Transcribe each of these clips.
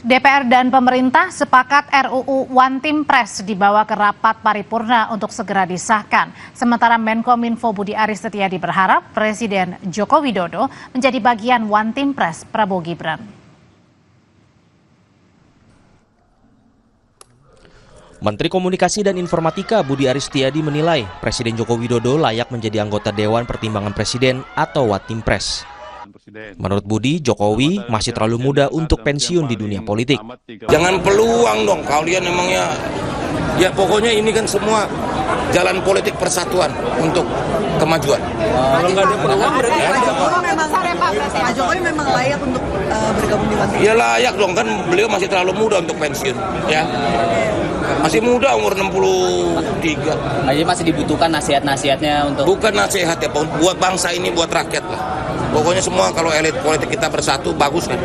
DPR dan pemerintah sepakat RUU One Team Press dibawa ke rapat paripurna untuk segera disahkan. Sementara Menkominfo Budi Aris Setiadi berharap Presiden Joko Widodo menjadi bagian One Team Press Prabowo Gibran. Menteri Komunikasi dan Informatika Budi Aris Setiadi menilai Presiden Joko Widodo layak menjadi anggota Dewan Pertimbangan Presiden atau One Team Press. Menurut Budi, Jokowi masih terlalu muda untuk pensiun di dunia politik. Jangan peluang dong, kalian emangnya. Ya pokoknya ini kan semua jalan politik persatuan untuk kemajuan. Kalau nggak ada peluang berarti Pak Jokowi memang layak untuk bergabung di One Team. Ya layak dong, kan beliau masih terlalu muda untuk pensiun. Ya. Masih muda, umur 63. Jadi masih dibutuhkan nasihat-nasihatnya untuk... Bukan nasihat ya, buat bangsa ini, buat rakyat lah. Pokoknya semua kalau elit politik kita bersatu, bagus kan.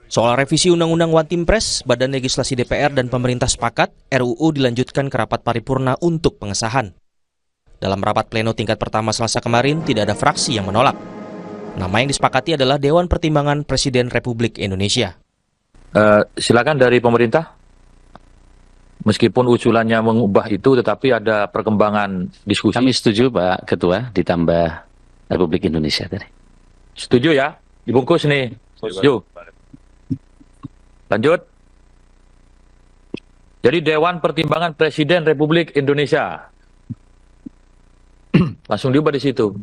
Soal revisi Undang-Undang One Team Press, Badan Legislasi DPR dan pemerintah sepakat, RUU dilanjutkan ke rapat paripurna untuk pengesahan. Dalam rapat pleno tingkat pertama Selasa kemarin, tidak ada fraksi yang menolak. Nama yang disepakati adalah Dewan Pertimbangan Presiden Republik Indonesia. Silakan dari pemerintah. Meskipun usulannya mengubah itu, tetapi ada perkembangan diskusi. Kami setuju, Pak Ketua, ditambah Republik Indonesia tadi. Setuju ya? Dibungkus nih. Setuju. Lanjut. Jadi Dewan Pertimbangan Presiden Republik Indonesia. Langsung diubah di situ.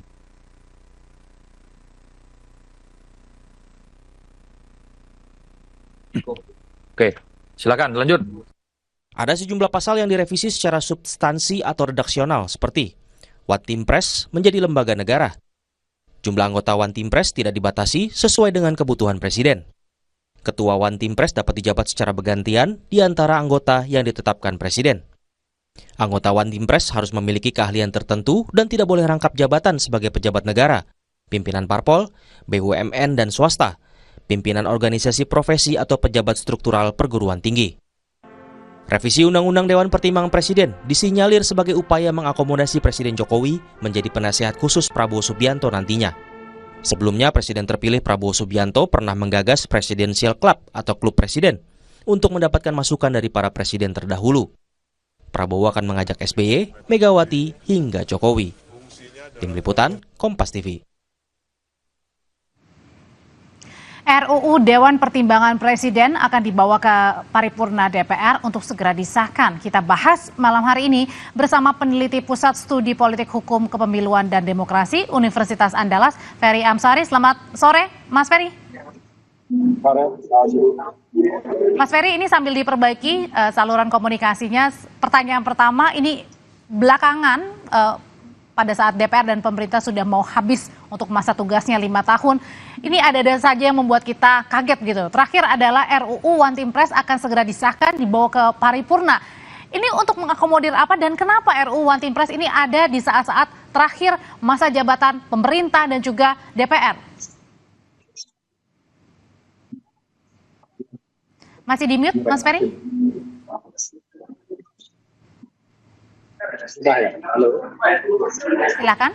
Oke, silakan lanjut. Ada sejumlah pasal yang direvisi secara substansi atau redaksional seperti One Team Press menjadi lembaga negara. Jumlah anggota One Team Press tidak dibatasi sesuai dengan kebutuhan Presiden. Ketua One Team Press dapat dijabat secara bergantian di antara anggota yang ditetapkan Presiden. Anggota One Team Press harus memiliki keahlian tertentu dan tidak boleh rangkap jabatan sebagai pejabat negara, pimpinan parpol, BUMN dan swasta, pimpinan organisasi profesi atau pejabat struktural perguruan tinggi. Revisi Undang-Undang Dewan Pertimbangan Presiden disinyalir sebagai upaya mengakomodasi Presiden Jokowi menjadi penasihat khusus Prabowo Subianto nantinya. Sebelumnya, Presiden terpilih Prabowo Subianto pernah menggagas Presidential Club atau Klub Presiden untuk mendapatkan masukan dari para presiden terdahulu. Prabowo akan mengajak SBY, Megawati, hingga Jokowi. Tim Liputan, Kompas TV. RUU Dewan Pertimbangan Presiden akan dibawa ke paripurna DPR untuk segera disahkan. Kita bahas malam hari ini bersama peneliti Pusat Studi Politik Hukum Kepemiluan dan Demokrasi Universitas Andalas, Ferry Amsari. Selamat sore, Mas Ferry. Mas Ferry, ini sambil diperbaiki saluran komunikasinya. Pertanyaan pertama, ini belakangan pada saat DPR dan pemerintah sudah mau habis untuk masa tugasnya 5 tahun. Ini ada saja yang membuat kita kaget gitu. Terakhir adalah RUU One Team Press akan segera disahkan, dibawa ke paripurna. Ini untuk mengakomodir apa dan kenapa RUU One Team Press ini ada di saat-saat terakhir masa jabatan pemerintah dan juga DPR? Masih di mute, Mas Ferry? Halo. Silakan.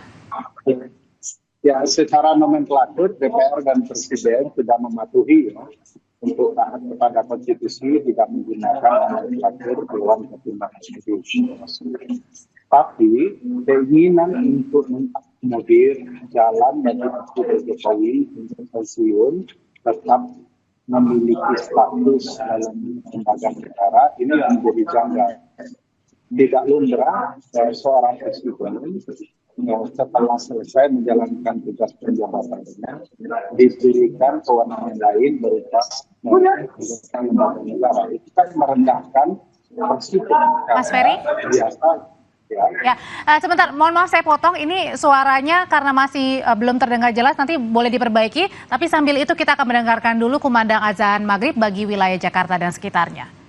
Ya, secara nomenklatur DPR dan Presiden sudah mematuhi ya, untuk taat kepada konstitusi tidak menggunakan nomenklatur Dewan Pertimbangan Presiden. Tapi keinginan untuk mengakomodir jalan bagi Presiden Jokowi untuk pensiun tetap memiliki status dalam lembaga negara ini yang menjadi janggal. Tidak lumrah seorang presiden setelah selesai menjalankan tugas penjabatannya diberikan kewenangan lain berupa lembaga negara. Itu kan merendahkan presiden. Mas Ferry? Ya, sebentar, mohon maaf saya potong. Ini suaranya karena masih belum terdengar jelas, nanti boleh diperbaiki. Tapi sambil itu kita akan mendengarkan dulu kumandang azan maghrib bagi wilayah Jakarta dan sekitarnya.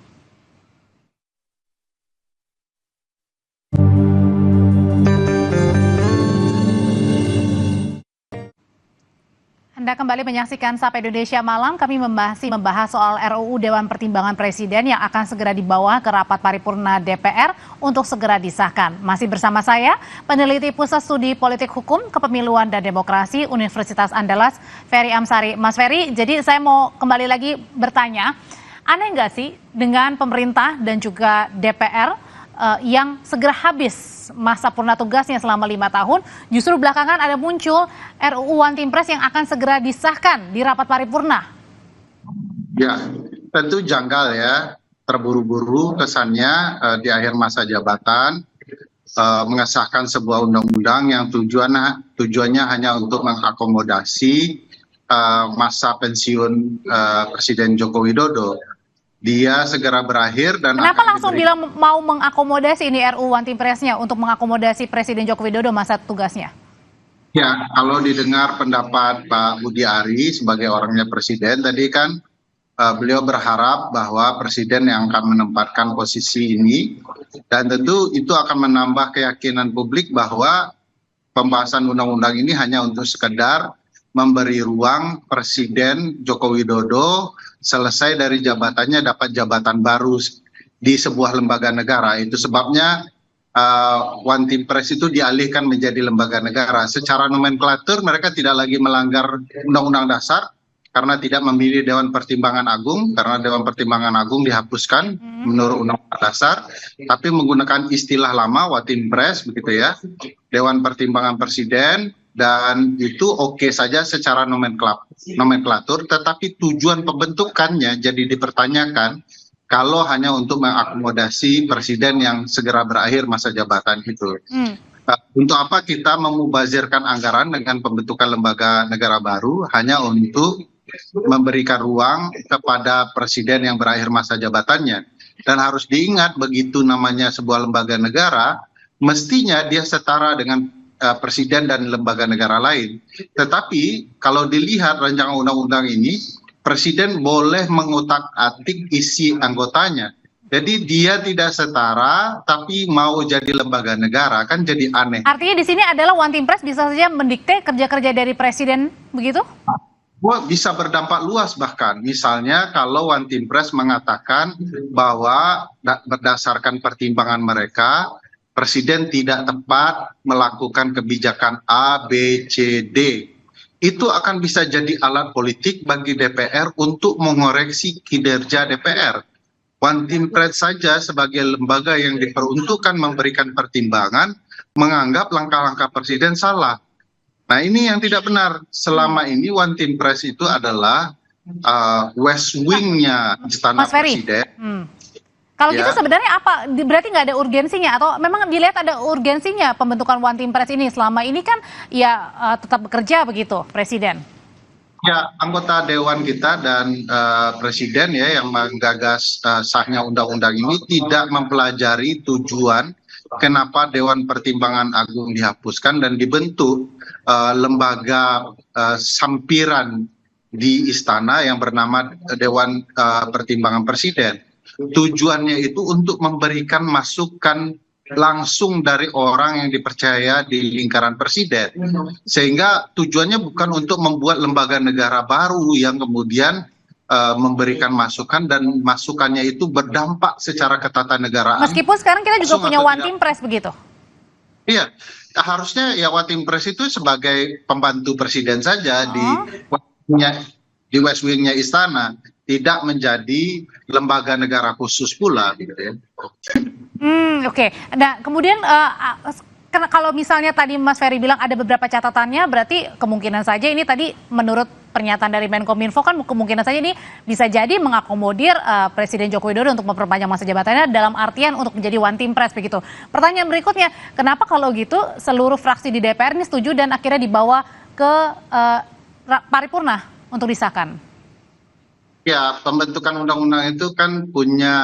Anda kembali menyaksikan Sapa Indonesia Malam. Kami membahas soal RUU Dewan Pertimbangan Presiden yang akan segera dibawa ke rapat paripurna DPR untuk segera disahkan. Masih bersama saya, peneliti Pusat Studi Politik Hukum, Kepemiluan dan Demokrasi Universitas Andalas, Ferry Amsari. Mas Ferry, jadi saya mau kembali lagi bertanya, aneh nggak sih dengan pemerintah dan juga DPR yang segera habis masa purna tugasnya selama 5 tahun, justru belakangan ada muncul RUU One Team Press yang akan segera disahkan di rapat paripurna? Ya, tentu janggal ya, terburu-buru kesannya di akhir masa jabatan mengesahkan sebuah undang-undang yang tujuannya hanya untuk mengakomodasi masa pensiun Presiden Joko Widodo. Dia segera berakhir dan kenapa langsung bilang mau mengakomodasi ini RUU One Team Press-nya untuk mengakomodasi Presiden Joko Widodo masa tugasnya? Ya, kalau didengar pendapat Pak Budi Ari sebagai orangnya Presiden, tadi kan beliau berharap bahwa Presiden yang akan menempatkan posisi ini, dan tentu itu akan menambah keyakinan publik bahwa pembahasan undang-undang ini hanya untuk sekedar memberi ruang Presiden Joko Widodo selesai dari jabatannya dapat jabatan baru di sebuah lembaga negara. Itu sebabnya One Team Press itu dialihkan menjadi lembaga negara. Secara nomenklatur mereka tidak lagi melanggar Undang-Undang Dasar karena tidak memilih Dewan Pertimbangan Agung, karena Dewan Pertimbangan Agung dihapuskan menurut Undang-Undang Dasar, tapi menggunakan istilah lama One Team Press begitu ya, Dewan Pertimbangan Presiden. Dan itu oke saja secara nomenklatur, tetapi tujuan pembentukannya jadi dipertanyakan kalau hanya untuk mengakomodasi presiden yang segera berakhir masa jabatan itu. Untuk apa kita memubazirkan anggaran dengan pembentukan lembaga negara baru hanya untuk memberikan ruang kepada presiden yang berakhir masa jabatannya. Dan harus diingat, begitu namanya sebuah lembaga negara, mestinya dia setara dengan presiden dan lembaga negara lain. Tetapi kalau dilihat rancangan undang-undang ini, presiden boleh mengutak-atik isi anggotanya. Jadi dia tidak setara, tapi mau jadi lembaga negara, kan jadi aneh. Artinya di sini adalah One Team Press bisa saja mendikte kerja-kerja dari presiden, begitu? Bisa berdampak luas bahkan. Misalnya kalau One Team Press mengatakan bahwa berdasarkan pertimbangan mereka, Presiden tidak tepat melakukan kebijakan A, B, C, D. Itu akan bisa jadi alat politik bagi DPR untuk mengoreksi kinerja DPR. One Team Press saja sebagai lembaga yang diperuntukkan memberikan pertimbangan, menganggap langkah-langkah Presiden salah. Nah ini yang tidak benar. Selama ini One Team Press itu adalah West Wing-nya Istana Presiden. Kalau gitu sebenarnya apa? Berarti nggak ada urgensinya atau memang dilihat ada urgensinya pembentukan One Team Press ini? Selama ini kan ya tetap bekerja begitu, Presiden. Ya, anggota Dewan kita dan Presiden ya yang menggagas sahnya undang-undang ini tidak mempelajari tujuan kenapa Dewan Pertimbangan Agung dihapuskan dan dibentuk lembaga sampiran di istana yang bernama Dewan Pertimbangan Presiden. Tujuannya itu untuk memberikan masukan langsung dari orang yang dipercaya di lingkaran presiden. Sehingga tujuannya bukan untuk membuat lembaga negara baru yang kemudian memberikan masukan dan masukannya itu berdampak secara ketatanegaraan. Meskipun sekarang kita juga punya One Team Press begitu. Iya, harusnya ya One Team Press itu sebagai pembantu presiden saja di West Wing-nya istana. Tidak menjadi lembaga negara khusus pula, gitu ya. Oke. Nah, kemudian kalau misalnya tadi Mas Ferry bilang ada beberapa catatannya, berarti kemungkinan saja ini tadi menurut pernyataan dari Menkominfo kan kemungkinan saja ini bisa jadi mengakomodir Presiden Joko Widodo untuk memperpanjang masa jabatannya dalam artian untuk menjadi One Team Press begitu. Pertanyaan berikutnya, kenapa kalau gitu seluruh fraksi di DPR ini setuju dan akhirnya dibawa ke paripurna untuk disahkan? Ya, pembentukan undang-undang itu kan punya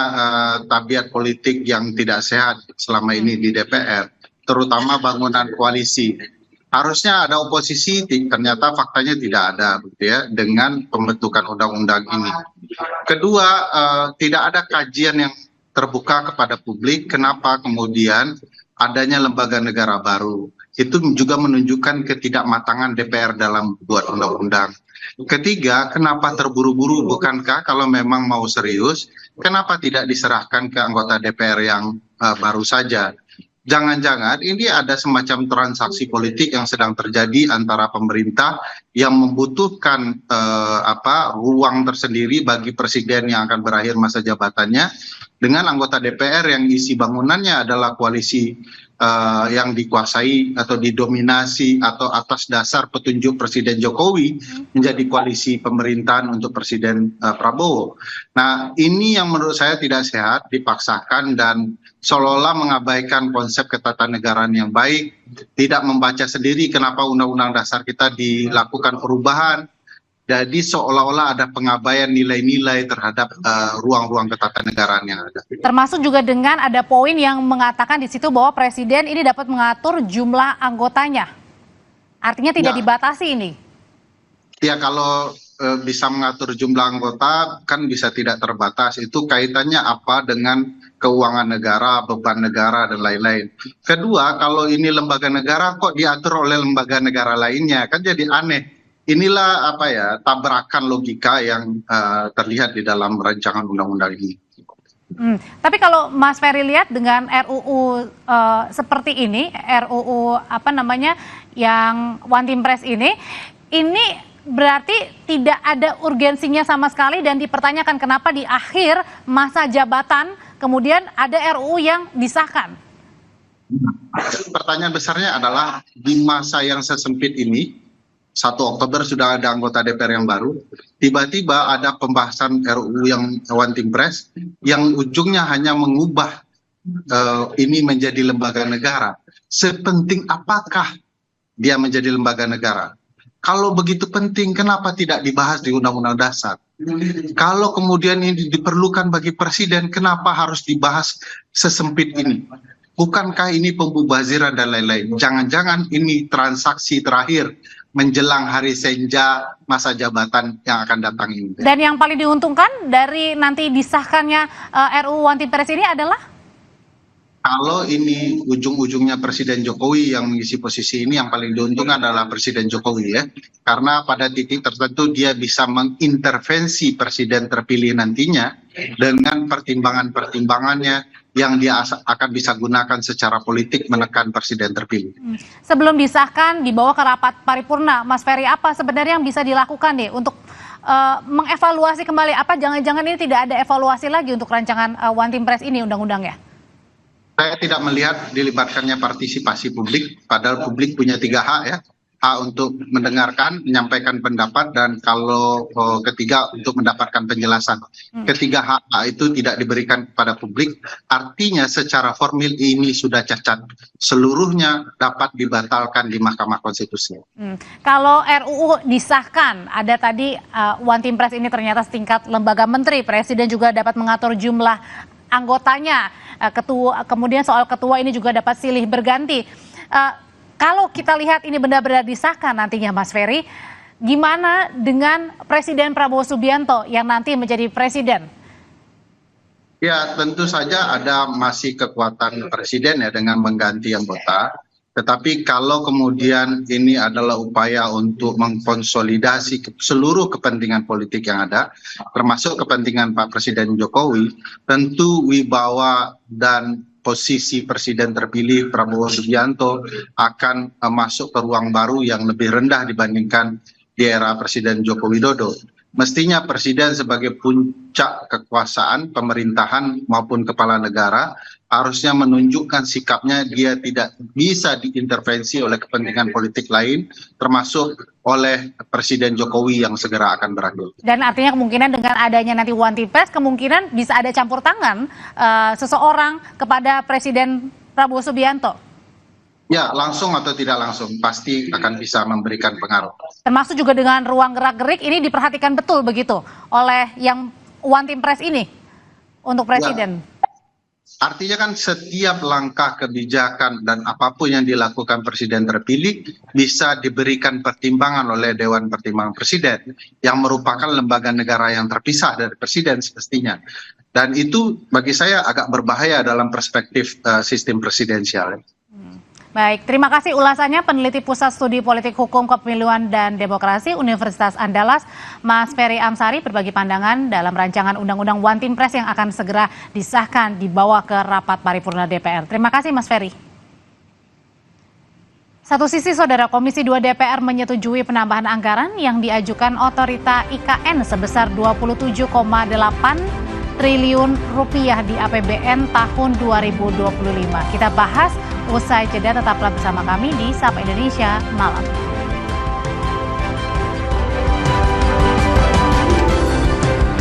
tabiat politik yang tidak sehat selama ini di DPR, terutama bangunan koalisi. Harusnya ada oposisi, ternyata faktanya tidak ada, gitu ya, dengan pembentukan undang-undang ini. Kedua, tidak ada kajian yang terbuka kepada publik kenapa kemudian adanya lembaga negara baru. itu juga menunjukkan ketidakmatangan DPR dalam buat undang-undang. Ketiga, kenapa terburu-buru? Bukankah kalau memang mau serius, kenapa tidak diserahkan ke anggota DPR yang baru saja? Jangan-jangan ini ada semacam transaksi politik yang sedang terjadi antara pemerintah yang membutuhkan ruang tersendiri bagi presiden yang akan berakhir masa jabatannya dengan anggota DPR yang isi bangunannya adalah koalisi yang dikuasai atau didominasi atau atas dasar petunjuk Presiden Jokowi menjadi koalisi pemerintahan untuk Presiden Prabowo. Nah, ini yang menurut saya tidak sehat, dipaksakan dan seolah-olah mengabaikan konsep ketatanegaraan yang baik, tidak membaca sendiri kenapa Undang-Undang Dasar kita dilakukan perubahan. Jadi seolah-olah ada pengabaian nilai-nilai terhadap ruang-ruang ketatanegaraan yang ada. Termasuk juga dengan ada poin yang mengatakan di situ bahwa presiden ini dapat mengatur jumlah anggotanya. Artinya tidak dibatasi ini. Ya, kalau bisa mengatur jumlah anggota kan bisa tidak terbatas. Itu kaitannya apa dengan keuangan negara, beban negara, dan lain-lain. Kedua, kalau ini lembaga negara kok diatur oleh lembaga negara lainnya, kan jadi aneh. Inilah tabrakan logika yang terlihat di dalam rancangan undang-undang ini. Tapi kalau Mas Ferry lihat dengan RUU seperti ini, RUU yang One Team Press ini berarti tidak ada urgensinya sama sekali dan dipertanyakan kenapa di akhir masa jabatan kemudian ada RUU yang disahkan. Pertanyaan besarnya adalah di masa yang sesempit ini, 1 Oktober sudah ada anggota DPR yang baru, tiba-tiba ada pembahasan RUU yang One Team Press yang ujungnya hanya mengubah ini menjadi lembaga negara. Sepenting apakah dia menjadi lembaga negara? Kalau begitu penting, kenapa tidak dibahas di Undang-Undang Dasar? Kalau kemudian ini diperlukan bagi presiden, kenapa harus dibahas sesempit ini? Bukankah ini pembubaziran dan lain-lain? Jangan-jangan ini transaksi terakhir menjelang hari senja masa jabatan yang akan datang ini. Dan yang paling diuntungkan dari nanti disahkannya RUU One Team Press ini adalah? Kalau ini ujung-ujungnya Presiden Jokowi yang mengisi posisi ini, yang paling diuntungkan adalah Presiden Jokowi ya. Karena pada titik tertentu dia bisa mengintervensi presiden terpilih nantinya dengan pertimbangan-pertimbangannya yang dia akan bisa gunakan secara politik menekan presiden terpilih. Sebelum disahkan dibawa ke rapat paripurna, Mas Ferry, apa sebenarnya yang bisa dilakukan nih untuk mengevaluasi kembali, apa jangan-jangan ini tidak ada evaluasi lagi untuk rancangan One Team Press ini undang-undangnya? Saya tidak melihat dilibatkannya partisipasi publik, padahal publik punya 3 hak ya. Hak untuk mendengarkan, menyampaikan pendapat, dan kalau ketiga untuk mendapatkan penjelasan. Ketiga hak itu tidak diberikan kepada publik, artinya secara formil ini sudah cacat. Seluruhnya dapat dibatalkan di Mahkamah Konstitusi. Kalau RUU disahkan, ada tadi One Team Press ini ternyata setingkat lembaga menteri, presiden juga dapat mengatur jumlah anggotanya, kemudian soal ketua ini juga dapat silih berganti. Kalau kita lihat ini benar-benar disahkan nantinya, Mas Ferry, gimana dengan Presiden Prabowo Subianto yang nanti menjadi presiden? Ya, tentu saja ada masih kekuatan presiden ya dengan mengganti anggota. Tetapi kalau kemudian ini adalah upaya untuk mengkonsolidasi seluruh kepentingan politik yang ada, termasuk kepentingan Pak Presiden Jokowi, tentu wibawa dan posisi presiden terpilih Prabowo Subianto akan masuk ke ruang baru yang lebih rendah dibandingkan di era Presiden Joko Widodo. Mestinya presiden sebagai puncak kekuasaan pemerintahan maupun kepala negara harusnya menunjukkan sikapnya, dia tidak bisa diintervensi oleh kepentingan politik lain, termasuk oleh Presiden Jokowi yang segera akan berakhir. Dan artinya kemungkinan dengan adanya nanti One Team Press, kemungkinan bisa ada campur tangan seseorang kepada Presiden Prabowo Subianto. Ya, langsung atau tidak langsung pasti akan bisa memberikan pengaruh. Termasuk juga dengan ruang gerak-gerik ini diperhatikan betul begitu oleh yang One Team Press ini untuk presiden. Ya. Artinya kan setiap langkah kebijakan dan apapun yang dilakukan presiden terpilih bisa diberikan pertimbangan oleh Dewan Pertimbangan Presiden yang merupakan lembaga negara yang terpisah dari presiden semestinya. Dan itu bagi saya agak berbahaya dalam perspektif sistem presidensial. Baik, terima kasih ulasannya peneliti Pusat Studi Politik Hukum Kepemiluan dan Demokrasi Universitas Andalas, Mas Ferry Amsari berbagi pandangan dalam rancangan Undang-Undang One Team Press yang akan segera disahkan dibawa ke rapat paripurna DPR. Terima kasih Mas Ferry. Satu sisi, Saudara, Komisi 2 DPR menyetujui penambahan anggaran yang diajukan Otorita IKN sebesar 27,8 triliun rupiah di APBN tahun 2025. Kita bahas usai jeda, tetaplah bersama kami di Sapa Indonesia Malam.